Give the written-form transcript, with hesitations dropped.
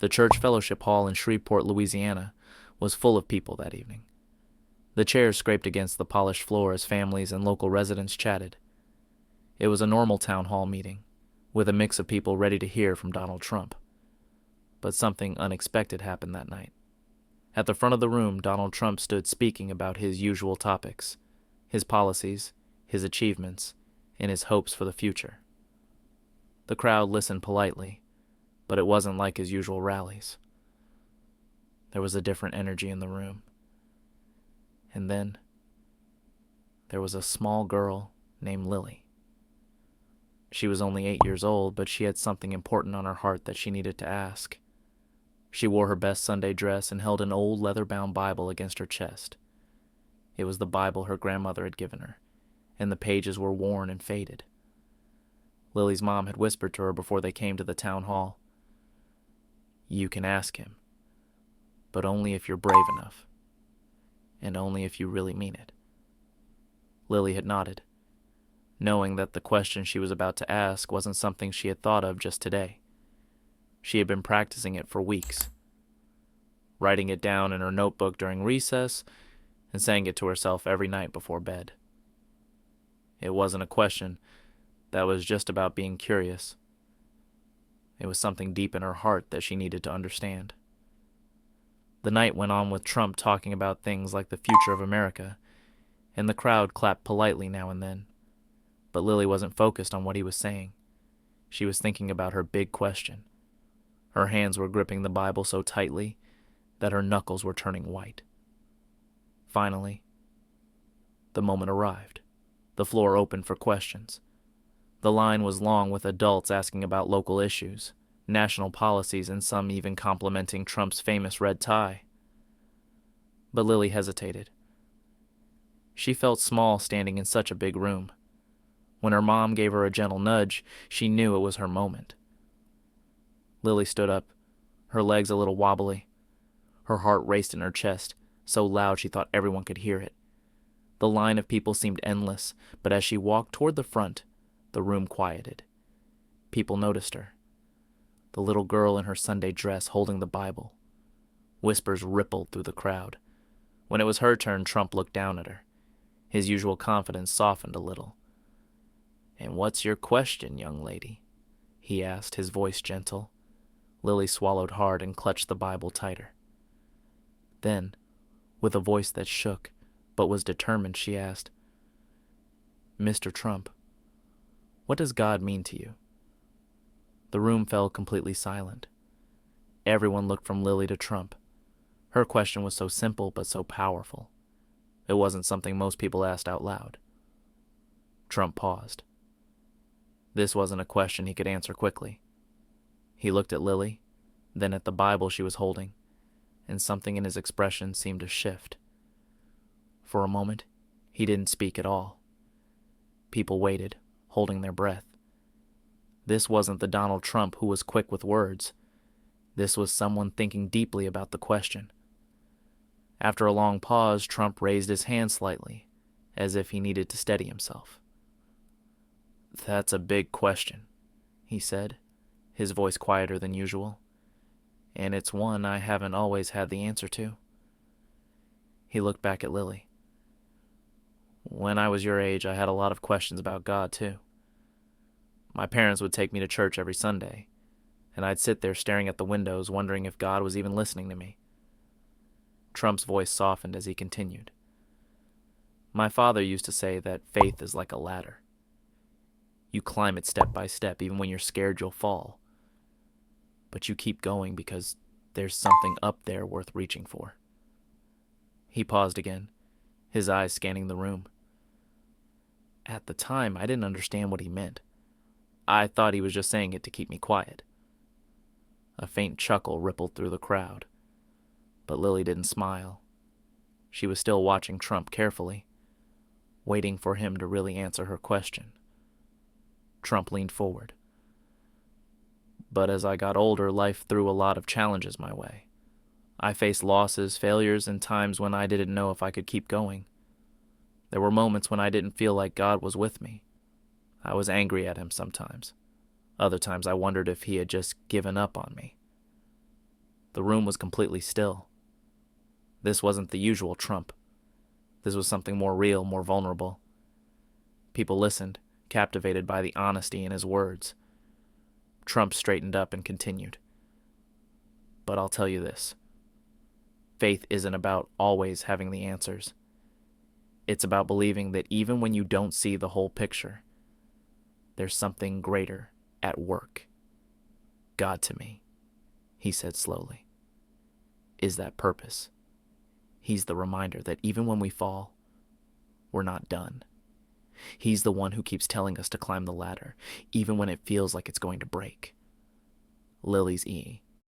The church fellowship hall in Shreveport, Louisiana, was full of people that evening. The chairs scraped against the polished floor as families and local residents chatted. It was a normal town hall meeting, with a mix of people ready to hear from Donald Trump. But something unexpected happened that night. At the front of the room, Donald Trump stood speaking about his usual topics, his policies, his achievements, and his hopes for the future. The crowd listened politely, but it wasn't like his usual rallies. There was a different energy in the room. And then, there was a small girl named Lily. She was only 8 years old, but she had something important on her heart that she needed to ask. She wore her best Sunday dress and held an old leather-bound Bible against her chest. It was the Bible her grandmother had given her, and the pages were worn and faded. Lily's mom had whispered to her before they came to the town hall, "You can ask him, but only if you're brave enough, and only if you really mean it." Lily had nodded, knowing that the question she was about to ask wasn't something she had thought of just today. She had been practicing it for weeks, writing it down in her notebook during recess and saying it to herself every night before bed. It wasn't a question that was just about being curious. It was something deep in her heart that she needed to understand. The night went on with Trump talking about things like the future of America, and the crowd clapped politely now and then. But Lily wasn't focused on what he was saying. She was thinking about her big question. Her hands were gripping the Bible so tightly that her knuckles were turning white. Finally, the moment arrived. The floor opened for questions. The line was long, with adults asking about local issues, national policies, and some even complimenting Trump's famous red tie. But Lily hesitated. She felt small standing in such a big room. When her mom gave her a gentle nudge, she knew it was her moment. Lily stood up, her legs a little wobbly. Her heart raced in her chest, so loud she thought everyone could hear it. The line of people seemed endless, but as she walked toward the front, the room quieted. People noticed her. The little girl in her Sunday dress holding the Bible. Whispers rippled through the crowd. When it was her turn, Trump looked down at her. His usual confidence softened a little. "And what's your question, young lady?" he asked, his voice gentle. Lily swallowed hard and clutched the Bible tighter. Then, with a voice that shook but was determined, she asked, "Mr. Trump, what does God mean to you?" The room fell completely silent. Everyone looked from Lily to Trump. Her question was so simple but so powerful. It wasn't something most people asked out loud. Trump paused. This wasn't a question he could answer quickly. He looked at Lily, then at the Bible she was holding, and something in his expression seemed to shift. For a moment, he didn't speak at all. People waited, holding their breath. This wasn't the Donald Trump who was quick with words. This was someone thinking deeply about the question. After a long pause, Trump raised his hand slightly, as if he needed to steady himself. "That's a big question," he said, his voice quieter than usual. "And it's one I haven't always had the answer to." He looked back at Lily. "When I was your age, I had a lot of questions about God, too. My parents would take me to church every Sunday, and I'd sit there staring at the windows, wondering if God was even listening to me." Trump's voice softened as he continued. "My father used to say that faith is like a ladder. You climb it step by step, even when you're scared you'll fall. But you keep going because there's something up there worth reaching for." He paused again, his eyes scanning the room. At the time, I didn't understand what he meant. I thought he was just saying it to keep me quiet. A faint chuckle rippled through the crowd, but Lily didn't smile. She was still watching Trump carefully, waiting for him to really answer her question. Trump leaned forward. "But as I got older, life threw a lot of challenges my way. I faced losses, failures, and times when I didn't know if I could keep going. There were moments when I didn't feel like God was with me. I was angry at him sometimes. Other times I wondered if he had just given up on me. The room was completely still. This wasn't the usual Trump. This was something more real, more vulnerable. People listened, captivated by the honesty in his words. Trump straightened up and continued. But I'll tell you this. Faith isn't about always having the answers. It's about believing that even when you don't see the whole picture, there's something greater at work. God to me, he said slowly, is that purpose. He's the reminder that even when we fall, we're not done. He's the one who keeps telling us to climb the ladder, even when it feels like it's going to break. Lily's E.